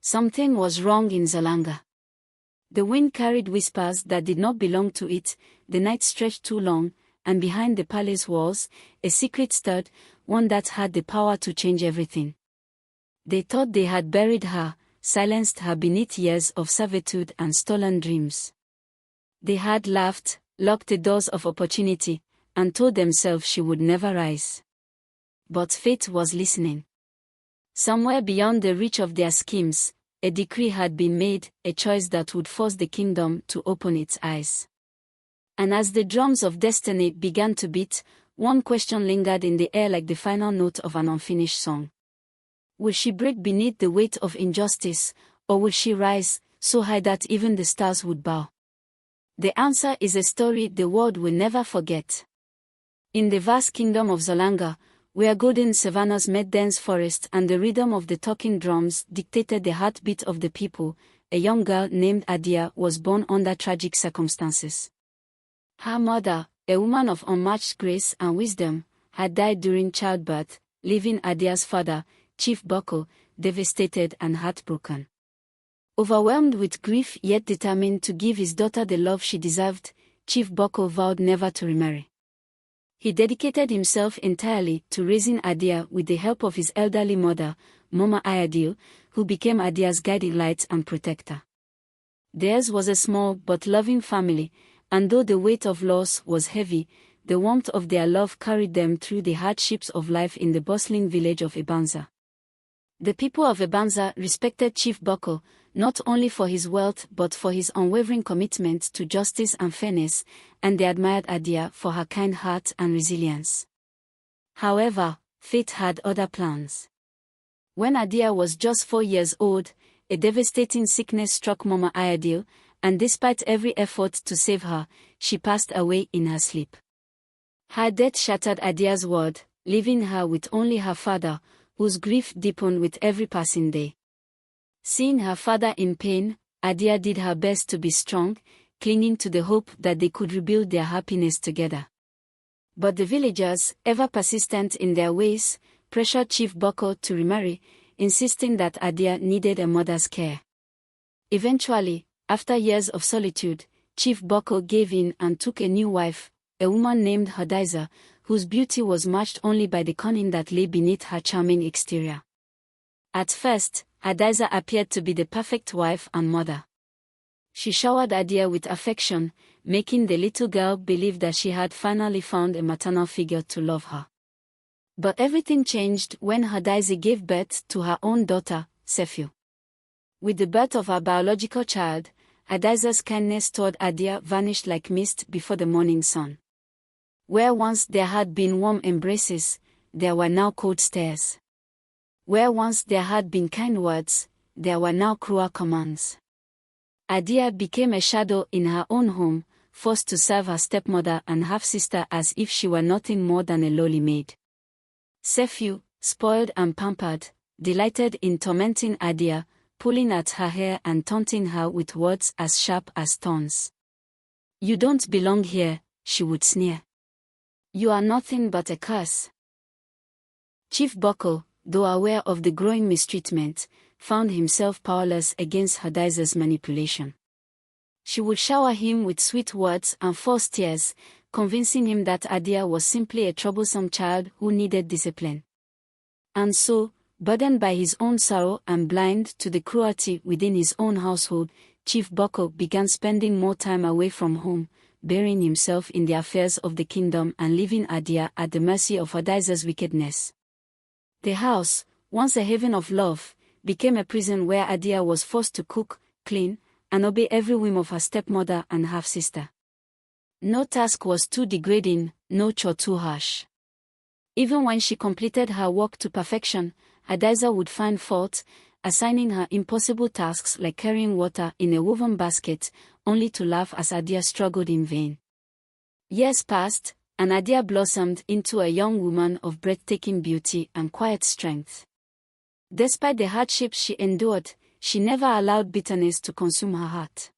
Something was wrong in Zalanga. The wind carried whispers that did not belong to it, the night stretched too long, and behind the palace walls, a secret stirred, one that had the power to change everything. They thought they had buried her, silenced her beneath years of servitude and stolen dreams. They had laughed, locked the doors of opportunity, and told themselves she would never rise. But fate was listening. Somewhere beyond the reach of their schemes, a decree had been made, a choice that would force the kingdom to open its eyes. And as the drums of destiny began to beat, one question lingered in the air like the final note of an unfinished song. Will she break beneath the weight of injustice, or will she rise, so high that even the stars would bow? The answer is a story the world will never forget. In the vast kingdom of Zalanga, where golden savannas met dense forests and the rhythm of the talking drums dictated the heartbeat of the people, a young girl named Adia was born under tragic circumstances. Her mother, a woman of unmatched grace and wisdom, had died during childbirth, leaving Adia's father, Chief Boko, devastated and heartbroken. Overwhelmed with grief yet determined to give his daughter the love she deserved, Chief Boko vowed never to remarry. He dedicated himself entirely to raising Adia with the help of his elderly mother, Mama Ayadil, who became Adia's guiding light and protector. Theirs was a small but loving family, and though the weight of loss was heavy, the warmth of their love carried them through the hardships of life in the bustling village of Ibanza. The people of Ibanza respected Chief Boko, not only for his wealth but for his unwavering commitment to justice and fairness, and they admired Adia for her kind heart and resilience. However, fate had other plans. When Adia was just 4 years old, a devastating sickness struck Mama Ayadil, and despite every effort to save her, she passed away in her sleep. Her death shattered Adia's world, leaving her with only her father, whose grief deepened with every passing day. Seeing her father in pain, Adia did her best to be strong, clinging to the hope that they could rebuild their happiness together. But the villagers, ever persistent in their ways, pressured Chief Boko to remarry, insisting that Adia needed a mother's care. Eventually, after years of solitude, Chief Boko gave in and took a new wife, a woman named Hadiza, whose beauty was matched only by the cunning that lay beneath her charming exterior. At first, Hadiza appeared to be the perfect wife and mother. She showered Adia with affection, making the little girl believe that she had finally found a maternal figure to love her. But everything changed when Hadiza gave birth to her own daughter, Sefiu. With the birth of her biological child, Hadiza's kindness toward Adia vanished like mist before the morning sun. Where once there had been warm embraces, there were now cold stares. Where once there had been kind words, there were now cruel commands. Adia became a shadow in her own home, forced to serve her stepmother and half-sister as if she were nothing more than a lowly maid. Sefiu, spoiled and pampered, delighted in tormenting Adia, pulling at her hair and taunting her with words as sharp as thorns. "You don't belong here," she would sneer. "You are nothing but a curse." Chief Boko, though aware of the growing mistreatment, found himself powerless against Hadiza's manipulation. She would shower him with sweet words and force tears, convincing him that Adia was simply a troublesome child who needed discipline. And so, burdened by his own sorrow and blind to the cruelty within his own household, Chief Boko began spending more time away from home, burying himself in the affairs of the kingdom and leaving Adia at the mercy of Hadiza's wickedness. The house, once a haven of love, became a prison where Adia was forced to cook, clean, and obey every whim of her stepmother and half-sister. No task was too degrading, no chore too harsh. Even when she completed her work to perfection, Hadiza would find fault, assigning her impossible tasks like carrying water in a woven basket, only to laugh as Adia struggled in vain. Years passed, and Adia blossomed into a young woman of breathtaking beauty and quiet strength. Despite the hardships she endured, she never allowed bitterness to consume her heart.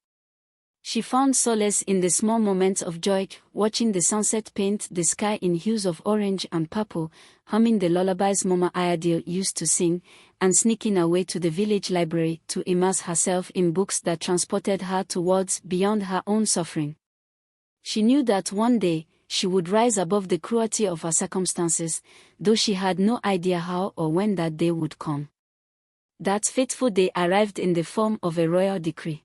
She found solace in the small moments of joy, watching the sunset paint the sky in hues of orange and purple, humming the lullabies Mama Ayadil used to sing, and sneaking away to the village library to immerse herself in books that transported her to worlds beyond her own suffering. She knew that one day, she would rise above the cruelty of her circumstances, though she had no idea how or when that day would come. That fateful day arrived in the form of a royal decree.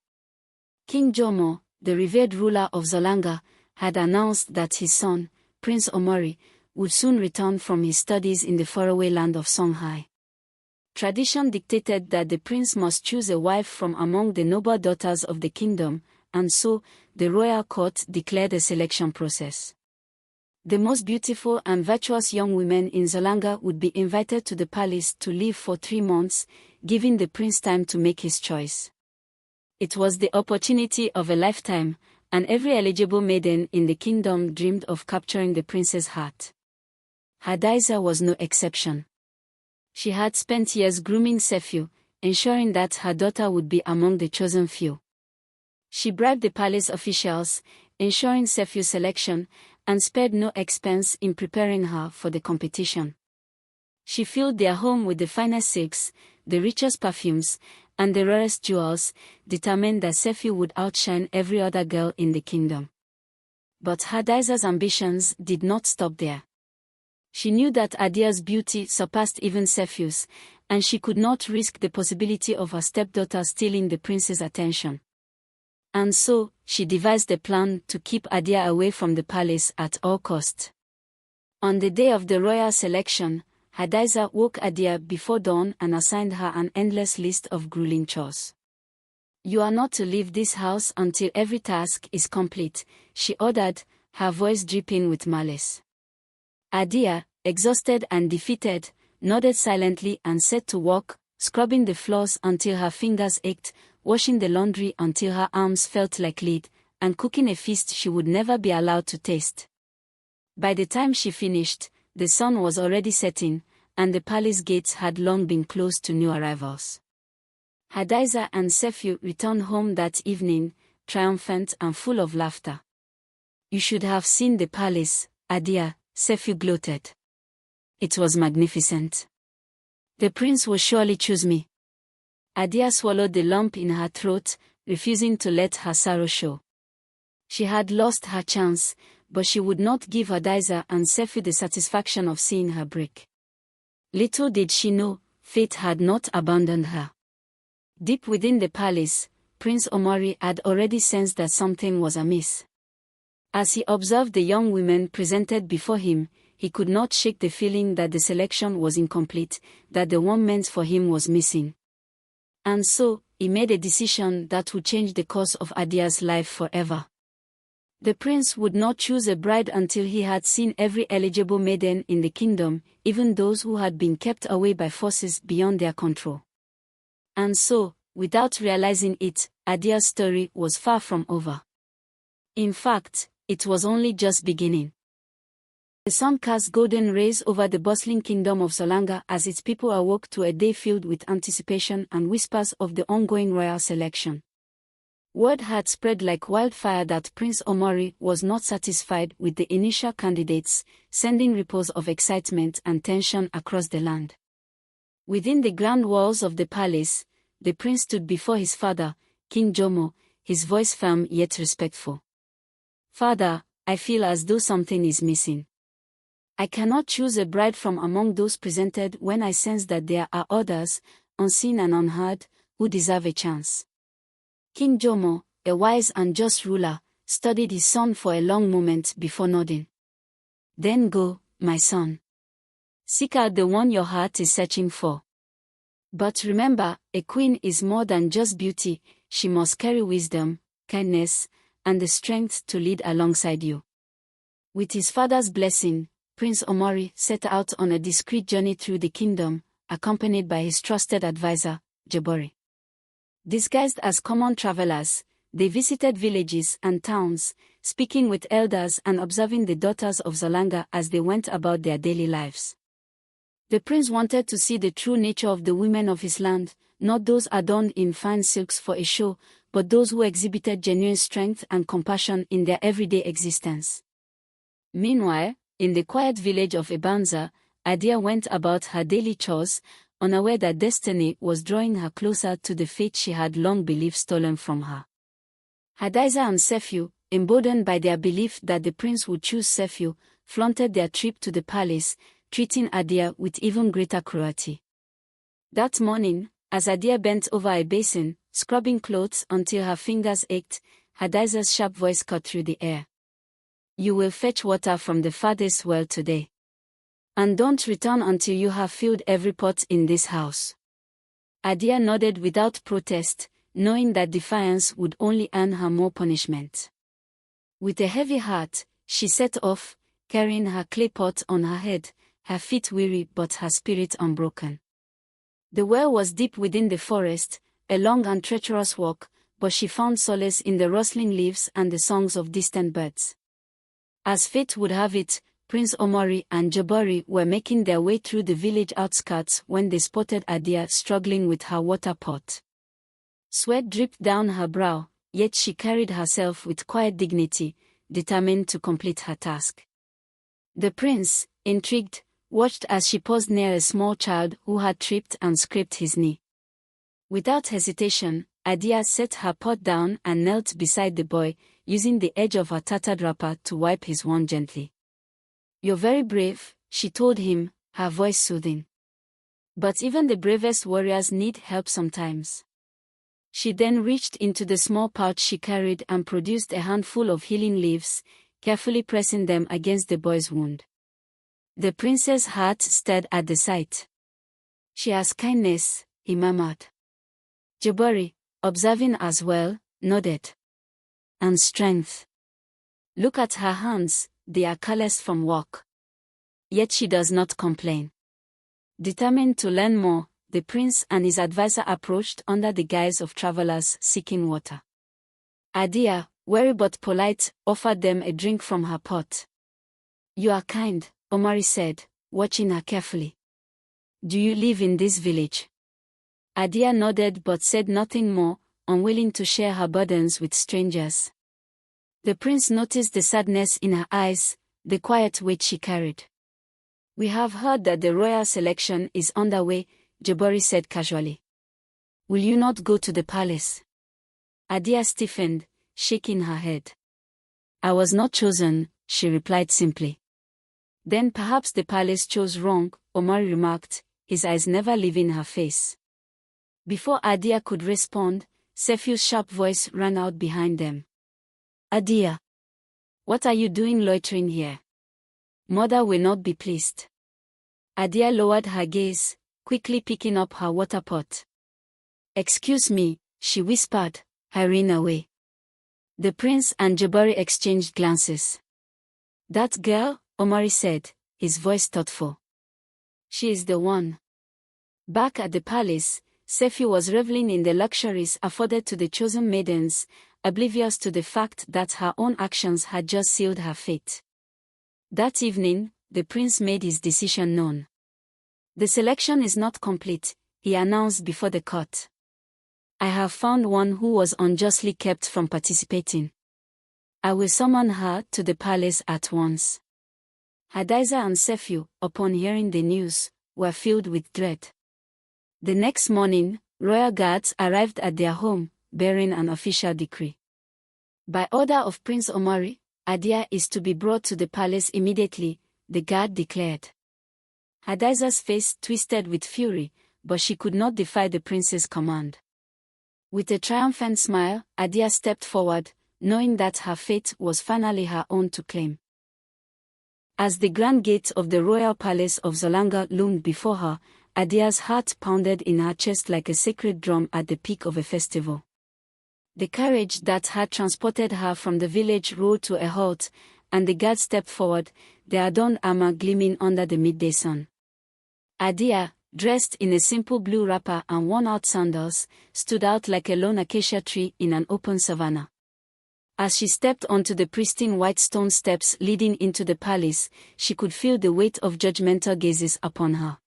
King Jomo, the revered ruler of Zolanga, had announced that his son, Prince Omori, would soon return from his studies in the faraway land of Songhai. Tradition dictated that the prince must choose a wife from among the noble daughters of the kingdom, and so, the royal court declared a selection process. The most beautiful and virtuous young women in Zolanga would be invited to the palace to live for 3 months, giving the prince time to make his choice. It was the opportunity of a lifetime, and every eligible maiden in the kingdom dreamed of capturing the prince's heart. Hadaisa was no exception. She had spent years grooming Sefiu, ensuring that her daughter would be among the chosen few. She bribed the palace officials, ensuring Sefiu's selection, and spared no expense in preparing her for the competition. She filled their home with the finest silks, the richest perfumes, and the rarest jewels, determined that Sefiu would outshine every other girl in the kingdom. But Hadaisa's ambitions did not stop there. She knew that Adia's beauty surpassed even Sefiu's, and she could not risk the possibility of her stepdaughter stealing the prince's attention. And so, she devised a plan to keep Adia away from the palace at all costs. On the day of the royal selection, Hadaisa woke Adia before dawn and assigned her an endless list of grueling chores. "You are not to leave this house until every task is complete," she ordered, her voice dripping with malice. Adia, exhausted and defeated, nodded silently and set to work, scrubbing the floors until her fingers ached, washing the laundry until her arms felt like lead, and cooking a feast she would never be allowed to taste. By the time she finished, the sun was already setting, and the palace gates had long been closed to new arrivals. Hadaisa and Sefiu returned home that evening, triumphant and full of laughter. "You should have seen the palace, Adia," Sefiu gloated. "It was magnificent. The prince will surely choose me." Adia swallowed the lump in her throat, refusing to let her sorrow show. She had lost her chance, but she would not give Hadaisa and Sefiu the satisfaction of seeing her break. Little did she know, fate had not abandoned her. Deep within the palace, Prince Omori had already sensed that something was amiss. As he observed the young women presented before him, he could not shake the feeling that the selection was incomplete, that the one meant for him was missing. And so, he made a decision that would change the course of Adia's life forever. The prince would not choose a bride until he had seen every eligible maiden in the kingdom, even those who had been kept away by forces beyond their control. And so, without realizing it, Adia's story was far from over. In fact, it was only just beginning. The sun cast golden rays over the bustling kingdom of Zolanga as its people awoke to a day filled with anticipation and whispers of the ongoing royal selection. Word had spread like wildfire that Prince Omori was not satisfied with the initial candidates, sending ripples of excitement and tension across the land. Within the grand walls of the palace, the prince stood before his father, King Jomo, his voice firm yet respectful. "Father, I feel as though something is missing. I cannot choose a bride from among those presented when I sense that there are others, unseen and unheard, who deserve a chance." King Jomo, a wise and just ruler, studied his son for a long moment before nodding. "Then go, my son. Seek out the one your heart is searching for. But remember, a queen is more than just beauty, she must carry wisdom, kindness, and the strength to lead alongside you." With his father's blessing, Prince Omori set out on a discreet journey through the kingdom, accompanied by his trusted advisor, Jabori. Disguised as common travelers, they visited villages and towns, speaking with elders and observing the daughters of Zolanga as they went about their daily lives. The prince wanted to see the true nature of the women of his land, not those adorned in fine silks for a show, but those who exhibited genuine strength and compassion in their everyday existence. Meanwhile, in the quiet village of Ebanza, Adia went about her daily chores, unaware that destiny was drawing her closer to the fate she had long believed stolen from her. Hadiza and Sefiu, emboldened by their belief that the prince would choose Sefiu, flaunted their trip to the palace, treating Adia with even greater cruelty. That morning, as Adia bent over a basin, scrubbing clothes until her fingers ached, Hadiza's sharp voice cut through the air. "You will fetch water from the farthest well today. And don't return until you have filled every pot in this house." Adia nodded without protest, knowing that defiance would only earn her more punishment. With a heavy heart, she set off, carrying her clay pot on her head, her feet weary but her spirit unbroken. The well was deep within the forest, a long and treacherous walk, but she found solace in the rustling leaves and the songs of distant birds. As fate would have it, Prince Omori and Jabari were making their way through the village outskirts when they spotted Adia struggling with her water pot. Sweat dripped down her brow, yet she carried herself with quiet dignity, determined to complete her task. The prince, intrigued, watched as she paused near a small child who had tripped and scraped his knee. Without hesitation, Adia set her pot down and knelt beside the boy, using the edge of her tattered wrapper to wipe his wound gently. "You're very brave," she told him, her voice soothing. "But even the bravest warriors need help sometimes." She then reached into the small pouch she carried and produced a handful of healing leaves, carefully pressing them against the boy's wound. The prince's heart stirred at the sight. "She has kindness," he murmured. Jabari, observing as well, nodded. "And strength. Look at her hands, they are calloused from work." Yet she does not complain. Determined to learn more, the prince and his advisor approached under the guise of travelers seeking water. Adia, wary but polite, offered them a drink from her pot. "You are kind," Omari said, watching her carefully. "Do you live in this village?" Adia nodded but said nothing more, unwilling to share her burdens with strangers. The prince noticed the sadness in her eyes, the quiet weight she carried. "We have heard that the royal selection is underway," Jabari said casually. "Will you not go to the palace?" Adia stiffened, shaking her head. "I was not chosen," she replied simply. "Then perhaps the palace chose wrong," Omari remarked, his eyes never leaving her face. Before Adia could respond, Sefiu's sharp voice rang out behind them. "Adia, what are you doing loitering here? Mother will not be pleased." Adia lowered her gaze, quickly picking up her water pot. "Excuse me," she whispered, hurrying away. The prince and Jabari exchanged glances. "That girl," Omari said, his voice thoughtful. "She is the one." Back at the palace, Sefiu was reveling in the luxuries afforded to the chosen maidens, oblivious to the fact that her own actions had just sealed her fate. That evening, the prince made his decision known. "The selection is not complete," he announced before the court. "I have found one who was unjustly kept from participating. I will summon her to the palace at once." Hadiza and Sefiu, upon hearing the news, were filled with dread. The next morning, royal guards arrived at their home, bearing an official decree. "By order of Prince Omari, Adia is to be brought to the palace immediately," the guard declared. Hadiza's face twisted with fury, but she could not defy the prince's command. With a triumphant smile, Adia stepped forward, knowing that her fate was finally her own to claim. As the grand gate of the royal palace of Zolanga loomed before her, Adia's heart pounded in her chest like a sacred drum at the peak of a festival. The carriage that had transported her from the village rolled to a halt, and the guard stepped forward, their adorned armor gleaming under the midday sun. Adia, dressed in a simple blue wrapper and worn-out sandals, stood out like a lone acacia tree in an open savanna. As she stepped onto the pristine white stone steps leading into the palace, she could feel the weight of judgmental gazes upon her.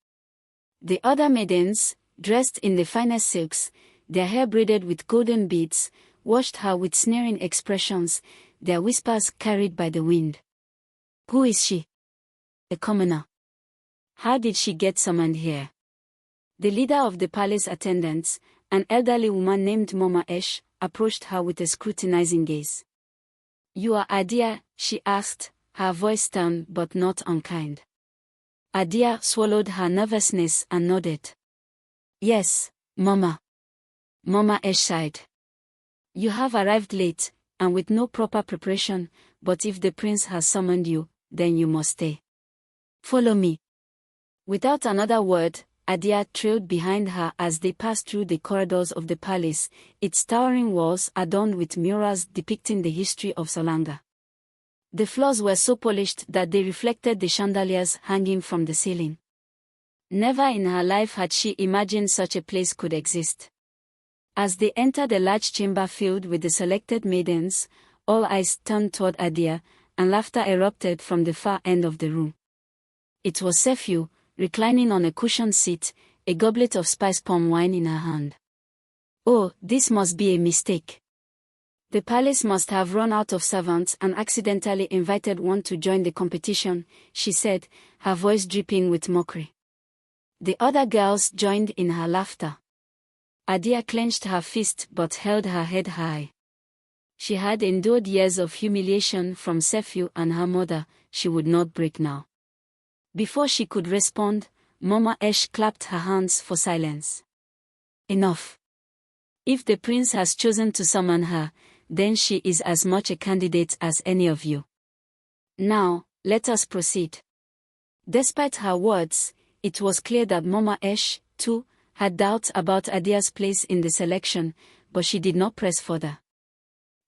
The other maidens, dressed in the finest silks, their hair braided with golden beads, watched her with sneering expressions, their whispers carried by the wind. Who is she? A commoner. How did she get summoned here? The leader of the palace attendants, an elderly woman named Mama Esh, approached her with a scrutinizing gaze. You are Adia, she asked, her voice stern but not unkind. Adia swallowed her nervousness and nodded. Yes, Mama. Mama Esh sighed. You have arrived late, and with no proper preparation, but if the prince has summoned you, then you must stay. Follow me. Without another word, Adia trailed behind her as they passed through the corridors of the palace, its towering walls adorned with murals depicting the history of Solanga. The floors were so polished that they reflected the chandeliers hanging from the ceiling. Never in her life had she imagined such a place could exist. As they entered a large chamber filled with the selected maidens, all eyes turned toward Adia, and laughter erupted from the far end of the room. It was Sefiu, reclining on a cushioned seat, a goblet of spice palm wine in her hand. Oh, this must be a mistake. The palace must have run out of servants and accidentally invited one to join the competition, she said, her voice dripping with mockery. The other girls joined in her laughter. Adia clenched her fist but held her head high. She had endured years of humiliation from Sefiu and her mother, she would not break now. Before she could respond, Mama Esh clapped her hands for silence. Enough. If the prince has chosen to summon her, then she is as much a candidate as any of you. Now, let us proceed. Despite her words, it was clear that Mama Esh, too, had doubts about Adia's place in the selection, but she did not press further.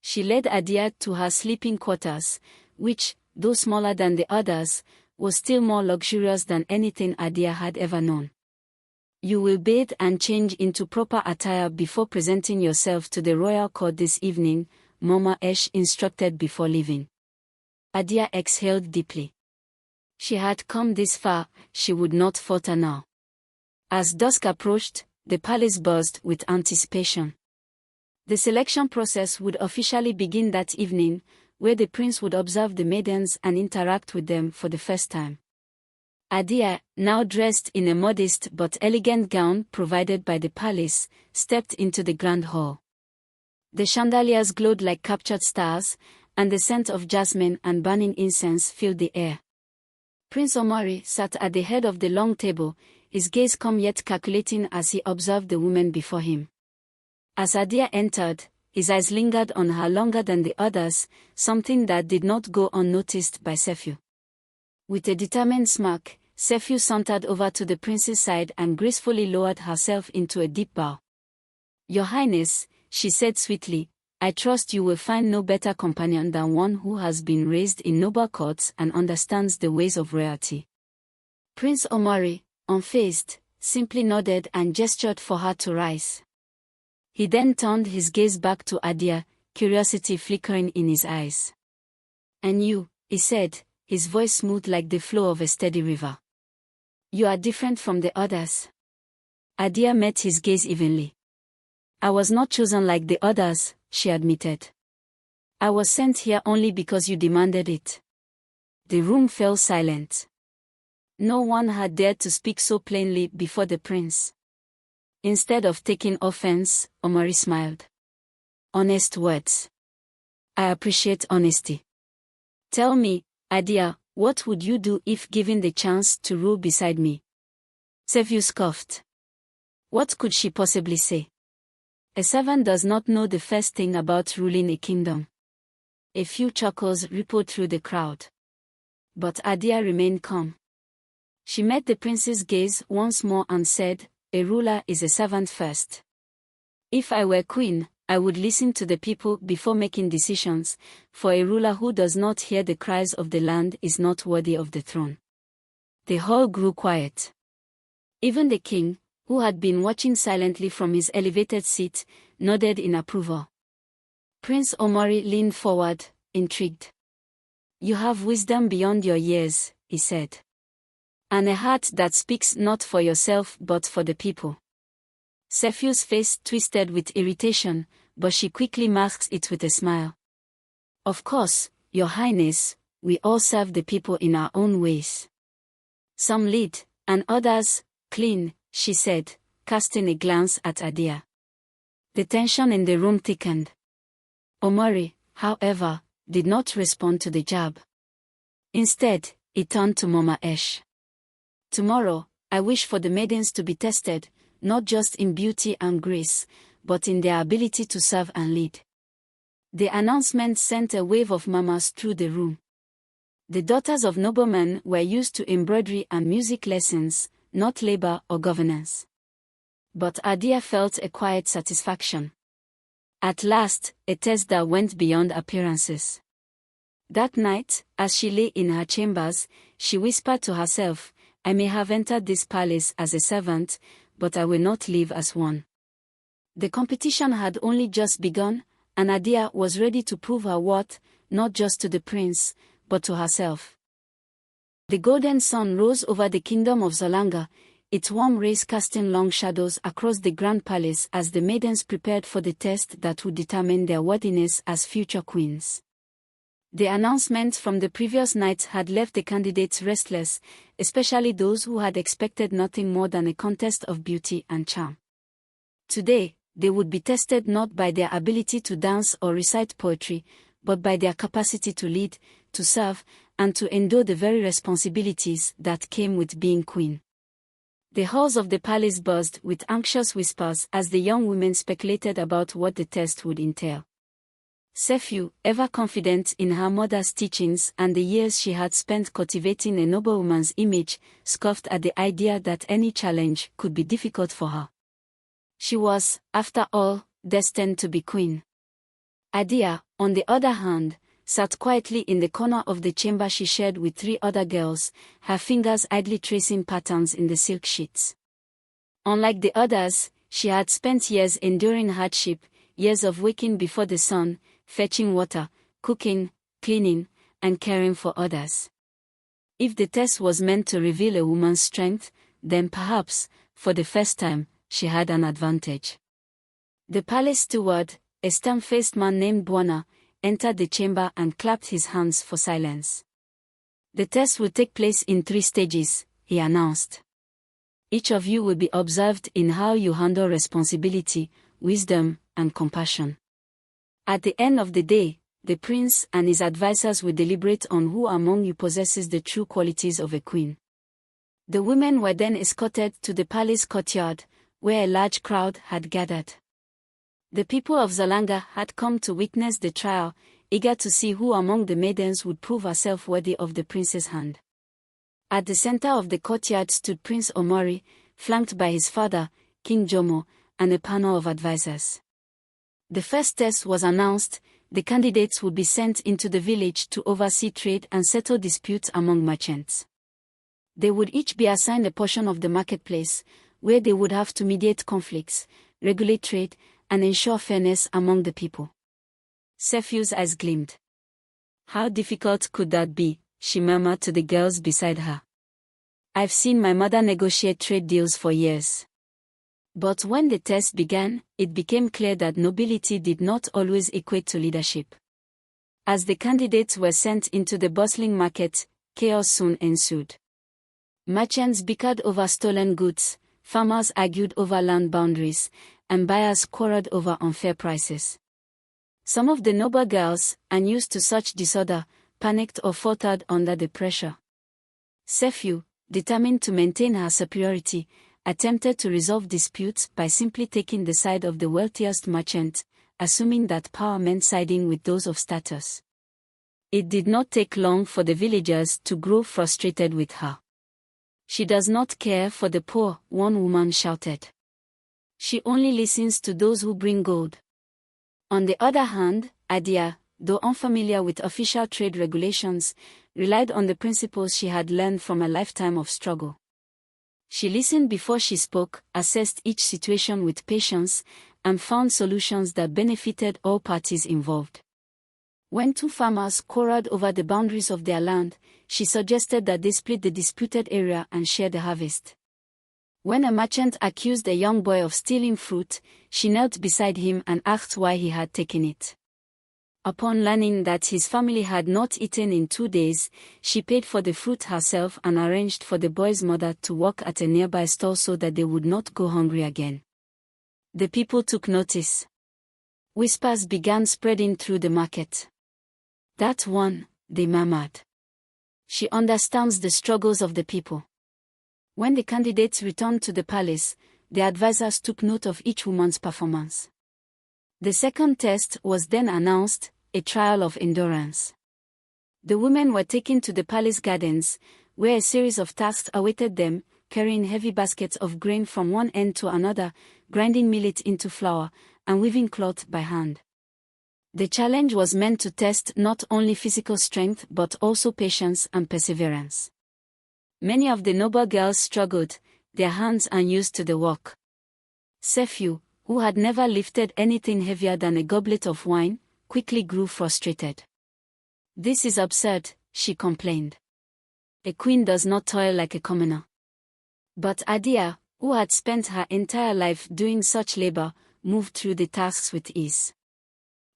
She led Adia to her sleeping quarters, which, though smaller than the others, was still more luxurious than anything Adia had ever known. You will bathe and change into proper attire before presenting yourself to the royal court this evening, Mama Esh instructed before leaving. Adia exhaled deeply. She had come this far, she would not falter now. As dusk approached, the palace buzzed with anticipation. The selection process would officially begin that evening, where the prince would observe the maidens and interact with them for the first time. Adia, now dressed in a modest but elegant gown provided by the palace, stepped into the grand hall. The chandeliers glowed like captured stars, and the scent of jasmine and burning incense filled the air. Prince Omari sat at the head of the long table, his gaze calm yet calculating as he observed the woman before him. As Adia entered, his eyes lingered on her longer than the others, something that did not go unnoticed by Sefiu. With a determined smirk, Sefiu sauntered over to the prince's side and gracefully lowered herself into a deep bow. Your Highness, she said sweetly, I trust you will find no better companion than one who has been raised in noble courts and understands the ways of royalty. Prince Omari, unfazed, simply nodded and gestured for her to rise. He then turned his gaze back to Adia, curiosity flickering in his eyes. And you, he said, his voice smooth like the flow of a steady river. You are different from the others. Adia met his gaze evenly. I was not chosen like the others, she admitted. I was sent here only because you demanded it. The room fell silent. No one had dared to speak so plainly before the prince. Instead of taking offense, Omari smiled. Honest words. I appreciate honesty. Tell me, Adia, what would you do if given the chance to rule beside me? Sefiu scoffed. What could she possibly say? A servant does not know the first thing about ruling a kingdom. A few chuckles rippled through the crowd. But Adia remained calm. She met the prince's gaze once more and said, a ruler is a servant first. If I were queen, I would listen to the people before making decisions, for a ruler who does not hear the cries of the land is not worthy of the throne. The hall grew quiet. Even the king, who had been watching silently from his elevated seat, nodded in approval. Prince Omari leaned forward, intrigued. You have wisdom beyond your years, he said. And a heart that speaks not for yourself but for the people. Sefiu's face twisted with irritation, but she quickly masked it with a smile. Of course, Your Highness, we all serve the people in our own ways. Some lead, and others clean, she said, casting a glance at Adia. The tension in the room thickened. Omori, however, did not respond to the jab. Instead, he turned to Mama Esh. Tomorrow, I wish for the maidens to be tested, not just in beauty and grace, but in their ability to serve and lead. The announcement sent a wave of mamas through the room. The daughters of noblemen were used to embroidery and music lessons, not labor or governance. But Adia felt a quiet satisfaction. At last, a test that went beyond appearances. That night, as she lay in her chambers, she whispered to herself, I may have entered this palace as a servant, but I will not leave as one. The competition had only just begun, and Adia was ready to prove her worth, not just to the prince, but to herself. The golden sun rose over the kingdom of Zolanga, its warm rays casting long shadows across the grand palace as the maidens prepared for the test that would determine their worthiness as future queens. The announcement from the previous night had left the candidates restless, especially those who had expected nothing more than a contest of beauty and charm. Today, they would be tested not by their ability to dance or recite poetry, but by their capacity to lead, to serve, and to endure the very responsibilities that came with being queen. The halls of the palace buzzed with anxious whispers as the young women speculated about what the test would entail. Sefiu, ever confident in her mother's teachings and the years she had spent cultivating a noblewoman's image, scoffed at the idea that any challenge could be difficult for her. She was, after all, destined to be queen. Adia, on the other hand, sat quietly in the corner of the chamber she shared with 3 other girls, her fingers idly tracing patterns in the silk sheets. Unlike the others, she had spent years enduring hardship, years of waking before the sun, fetching water, cooking, cleaning, and caring for others. If the test was meant to reveal a woman's strength, then perhaps, for the first time, she had an advantage. The palace steward, a stern-faced man named Bwana, entered the chamber and clapped his hands for silence. The test will take place in 3 stages, he announced. Each of you will be observed in how you handle responsibility, wisdom, and compassion. At the end of the day, the prince and his advisors will deliberate on who among you possesses the true qualities of a queen. The women were then escorted to the palace courtyard, where a large crowd had gathered. The people of Zolanga had come to witness the trial, eager to see who among the maidens would prove herself worthy of the prince's hand. At the center of the courtyard stood Prince Omori, flanked by his father, King Jomo, and a panel of advisors. The first test was announced. The candidates would be sent into the village to oversee trade and settle disputes among merchants. They would each be assigned a portion of the marketplace, where they would have to mediate conflicts, regulate trade, and ensure fairness among the people. Sefiu's eyes gleamed. How difficult could that be, she murmured to the girls beside her. I've seen my mother negotiate trade deals for years. But when the test began, it became clear that nobility did not always equate to leadership. As the candidates were sent into the bustling market, chaos soon ensued. Merchants bickered over stolen goods, farmers argued over land boundaries, and buyers quarreled over unfair prices. Some of the noble girls, unused to such disorder, panicked or faltered under the pressure. Sefiu, determined to maintain her superiority, attempted to resolve disputes by simply taking the side of the wealthiest merchant, assuming that power meant siding with those of status. It did not take long for the villagers to grow frustrated with her. She does not care for the poor, one woman shouted. She only listens to those who bring gold. On the other hand, Adia, though unfamiliar with official trade regulations, relied on the principles she had learned from a lifetime of struggle. She listened before she spoke, assessed each situation with patience, and found solutions that benefited all parties involved. When 2 farmers quarreled over the boundaries of their land, she suggested that they split the disputed area and share the harvest. When a merchant accused a young boy of stealing fruit, she knelt beside him and asked why he had taken it. Upon learning that his family had not eaten in 2 days, she paid for the fruit herself and arranged for the boy's mother to work at a nearby store so that they would not go hungry again. The people took notice. Whispers began spreading through the market. "That one," they murmured. "She understands the struggles of the people." When the candidates returned to the palace, the advisors took note of each woman's performance. The second test was then announced, a trial of endurance. The women were taken to the palace gardens, where a series of tasks awaited them, carrying heavy baskets of grain from one end to another, grinding millet into flour, and weaving cloth by hand. The challenge was meant to test not only physical strength but also patience and perseverance. Many of the noble girls struggled, their hands unused to the work. Sephew, who had never lifted anything heavier than a goblet of wine, quickly grew frustrated. "This is absurd," she complained. "A queen does not toil like a commoner." But Adia, who had spent her entire life doing such labor, moved through the tasks with ease.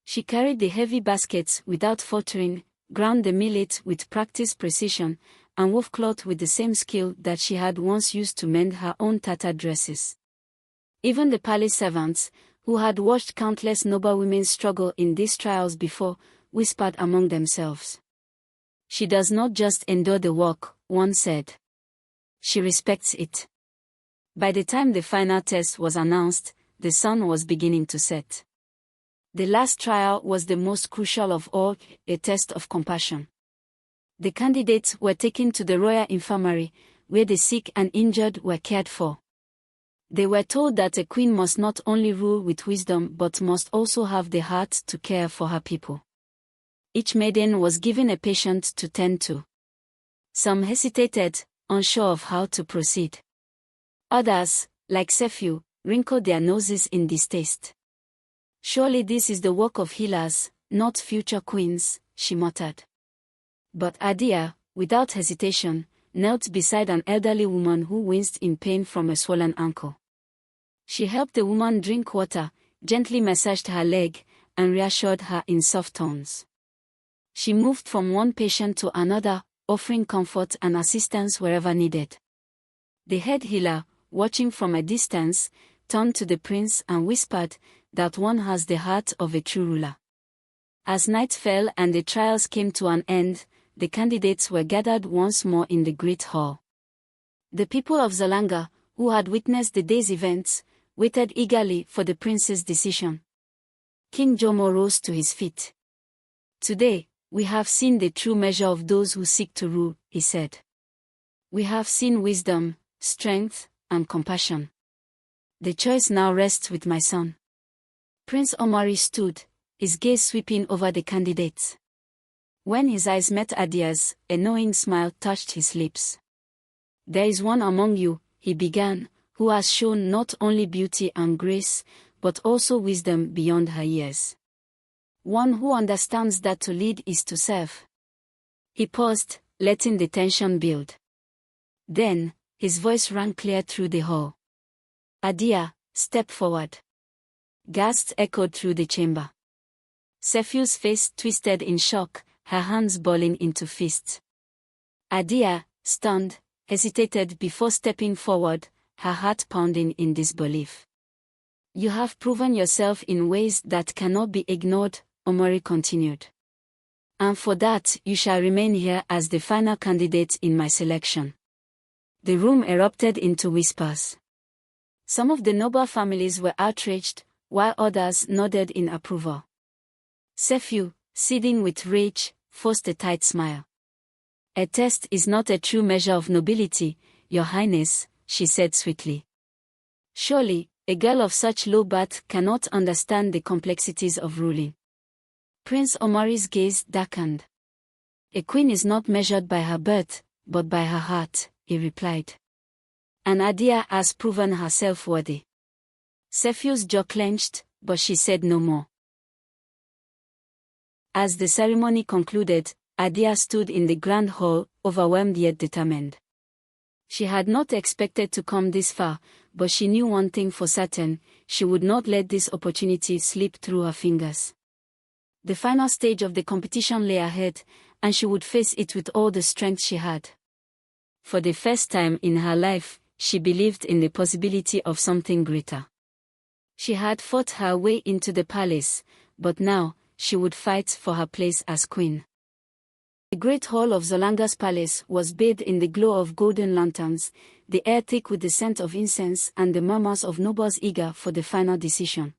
She carried the heavy baskets without faltering, ground the millet with practiced precision, and wove cloth with the same skill that she had once used to mend her own tattered dresses. Even the palace servants, who had watched countless noble women struggle in these trials before, whispered among themselves. "She does not just endure the work," one said. "She respects it." By the time the final test was announced, the sun was beginning to set. The last trial was the most crucial of all, a test of compassion. The candidates were taken to the royal infirmary, where the sick and injured were cared for. They were told that a queen must not only rule with wisdom but must also have the heart to care for her people. Each maiden was given a patient to tend to. Some hesitated, unsure of how to proceed. Others, like Sephew, wrinkled their noses in distaste. "Surely this is the work of healers, not future queens," she muttered. But Adia, without hesitation, knelt beside an elderly woman who winced in pain from a swollen ankle. She helped the woman drink water, gently massaged her leg, and reassured her in soft tones. She moved from one patient to another, offering comfort and assistance wherever needed. The head healer, watching from a distance, turned to the prince and whispered, "That one has the heart of a true ruler." As night fell and the trials came to an end, the candidates were gathered once more in the great hall. The people of Zalanga, who had witnessed the day's events, waited eagerly for the prince's decision. King Jomo rose to his feet. "Today, we have seen the true measure of those who seek to rule," he said. "We have seen wisdom, strength, and compassion. The choice now rests with my son." Prince Omari stood, his gaze sweeping over the candidates. When his eyes met Adia's, a knowing smile touched his lips. "There is one among you," he began, "who has shown not only beauty and grace, but also wisdom beyond her years. One who understands that to lead is to serve." He paused, letting the tension build. Then, his voice rang clear through the hall. "Adia, step forward." Gasps echoed through the chamber. Sephew's face twisted in shock, her hands balling into fists. Adia, stunned, hesitated before stepping forward, her heart pounding in disbelief. "You have proven yourself in ways that cannot be ignored," Omari continued. "And for that you shall remain here as the final candidate in my selection." The room erupted into whispers. Some of the noble families were outraged, while others nodded in approval. Sephew, seething with rage, forced a tight smile. "A test is not a true measure of nobility, Your Highness," she said sweetly. "Surely, a girl of such low birth cannot understand the complexities of ruling." Prince Omari's gaze darkened. "A queen is not measured by her birth, but by her heart," he replied. "And Adia has proven herself worthy." Sephew's jaw clenched, but she said no more. As the ceremony concluded, Adia stood in the grand hall, overwhelmed yet determined. She had not expected to come this far, but she knew one thing for certain: she would not let this opportunity slip through her fingers. The final stage of the competition lay ahead, and she would face it with all the strength she had. For the first time in her life, she believed in the possibility of something greater. She had fought her way into the palace, but now, she would fight for her place as queen. The great hall of Zolanga's palace was bathed in the glow of golden lanterns, the air thick with the scent of incense and the murmurs of nobles eager for the final decision.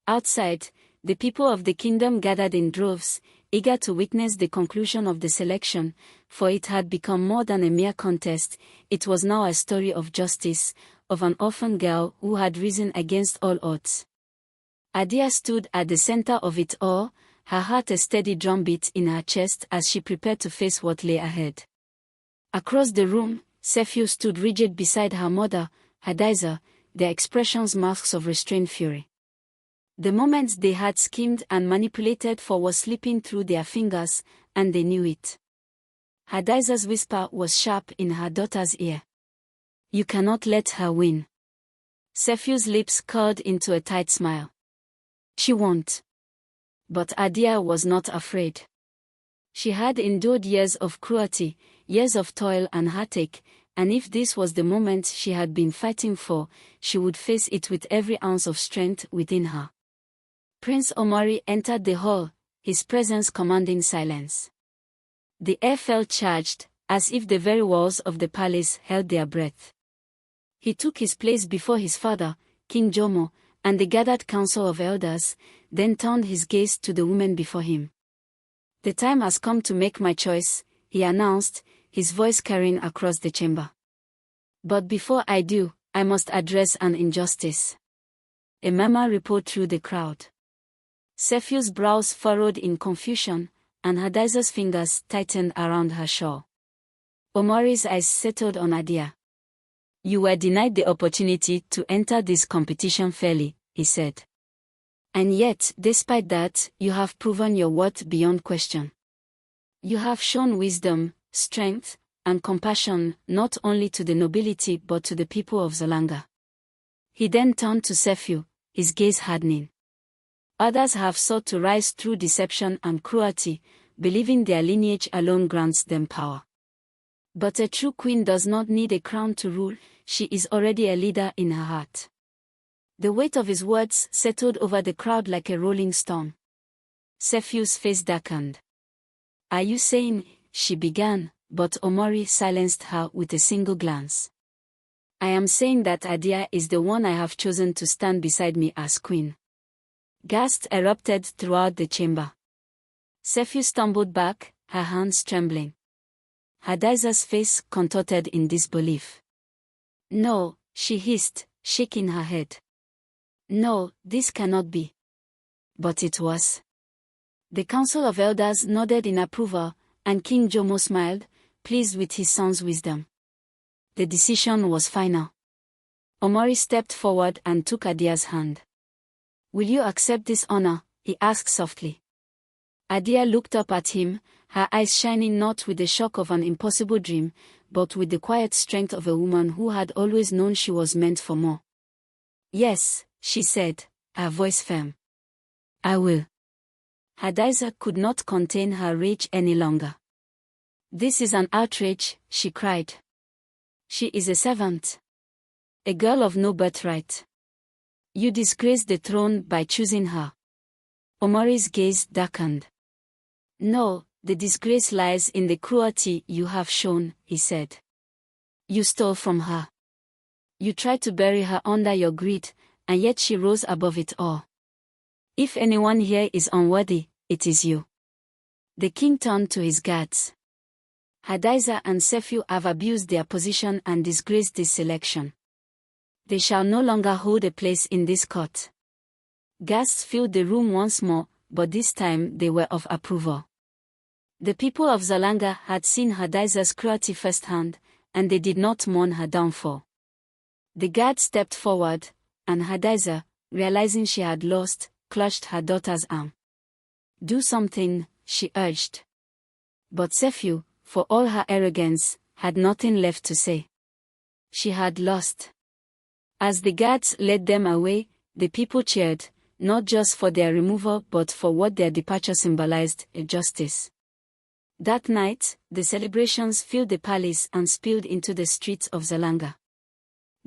Outside, the people of the kingdom gathered in droves, eager to witness the conclusion of the selection, for it had become more than a mere contest. It was now a story of justice, of an orphan girl who had risen against all odds. Adia stood at the center of it all, her heart a steady drumbeat in her chest as she prepared to face what lay ahead. Across the room, Sefiu stood rigid beside her mother, Hadassah, their expressions masks of restrained fury. The moments they had schemed and manipulated for was slipping through their fingers, and they knew it. Hadassah's whisper was sharp in her daughter's ear. "You cannot let her win." Sefiu's lips curled into a tight smile. "She won't." But Adia was not afraid. She had endured years of cruelty, years of toil and heartache, and if this was the moment she had been fighting for, she would face it with every ounce of strength within her. Prince Omari entered the hall, his presence commanding silence. The air felt charged, as if the very walls of the palace held their breath. He took his place before his father, King Jomo, and the gathered council of elders, then turned his gaze to the woman before him. "The time has come to make my choice," he announced, his voice carrying across the chamber. "But before I do, I must address an injustice." A murmur rippled through the crowd. Sefiu's brows furrowed in confusion, and Hadassah's fingers tightened around her shawl. Omari's eyes settled on Adia. "You were denied the opportunity to enter this competition fairly," he said. "And yet, despite that, you have proven your worth beyond question. You have shown wisdom, strength, and compassion not only to the nobility but to the people of Zolanga." He then turned to Sefiu, his gaze hardening. "Others have sought to rise through deception and cruelty, believing their lineage alone grants them power. But a true queen does not need a crown to rule, she is already a leader in her heart." The weight of his words settled over the crowd like a rolling storm. Sefiu's face darkened. "Are you saying," she began, but Omari silenced her with a single glance. "I am saying that Adia is the one I have chosen to stand beside me as queen." Gasps erupted throughout the chamber. Sefiu stumbled back, her hands trembling. Hadassah's face contorted in disbelief. "No," she hissed, shaking her head. "No, this cannot be." But it was. The council of elders nodded in approval, and King Jomo smiled, pleased with his son's wisdom. The decision was final. Omari stepped forward and took Adia's hand. "Will you accept this honor?" he asked softly. Adia looked up at him, her eyes shining not with the shock of an impossible dream, but with the quiet strength of a woman who had always known she was meant for more. "Yes," she said, her voice firm. "I will." Hadassah could not contain her rage any longer. "This is an outrage," she cried. "She is a servant. A girl of no birthright. You disgraced the throne by choosing her." Omari's gaze darkened. "No, the disgrace lies in the cruelty you have shown," he said. "You stole from her. You tried to bury her under your greed, and yet she rose above it all. If anyone here is unworthy, it is you." The king turned to his guards. "Hadassah and Sefiu have abused their position and disgraced this selection. They shall no longer hold a place in this court." Gasps filled the room once more, but this time they were of approval. The people of Zolanga had seen Hadassah's cruelty firsthand, and they did not mourn her downfall. The guard stepped forward, and Hadassah, realizing she had lost, clutched her daughter's arm. "Do something," she urged. But Sefiu, for all her arrogance, had nothing left to say. she had lost. As the guards led them away, the people cheered, not just for their removal but for what their departure symbolized, justice. That night, the celebrations filled the palace and spilled into the streets of Zalanga.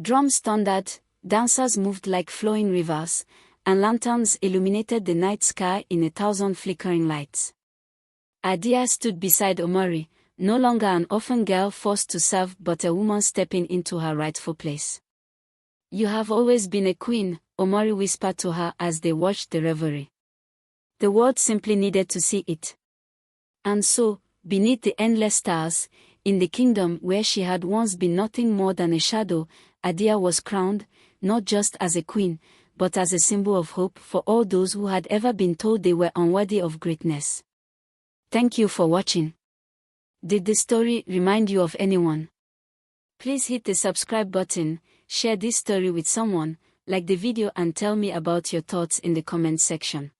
Drums thundered, dancers moved like flowing rivers, and lanterns illuminated the night sky in 1,000 flickering lights. Adia stood beside Omori, no longer an orphan girl forced to serve but a woman stepping into her rightful place. "You have always been a queen," Omori whispered to her as they watched the revelry. The world simply needed to see it. And so, beneath the endless stars, in the kingdom where she had once been nothing more than a shadow, Adia was crowned, not just as a queen, but as a symbol of hope for all those who had ever been told they were unworthy of greatness. Thank you for watching. Did the story remind you of anyone? Please hit the subscribe button, share this story with someone, like the video and tell me about your thoughts in the comment section.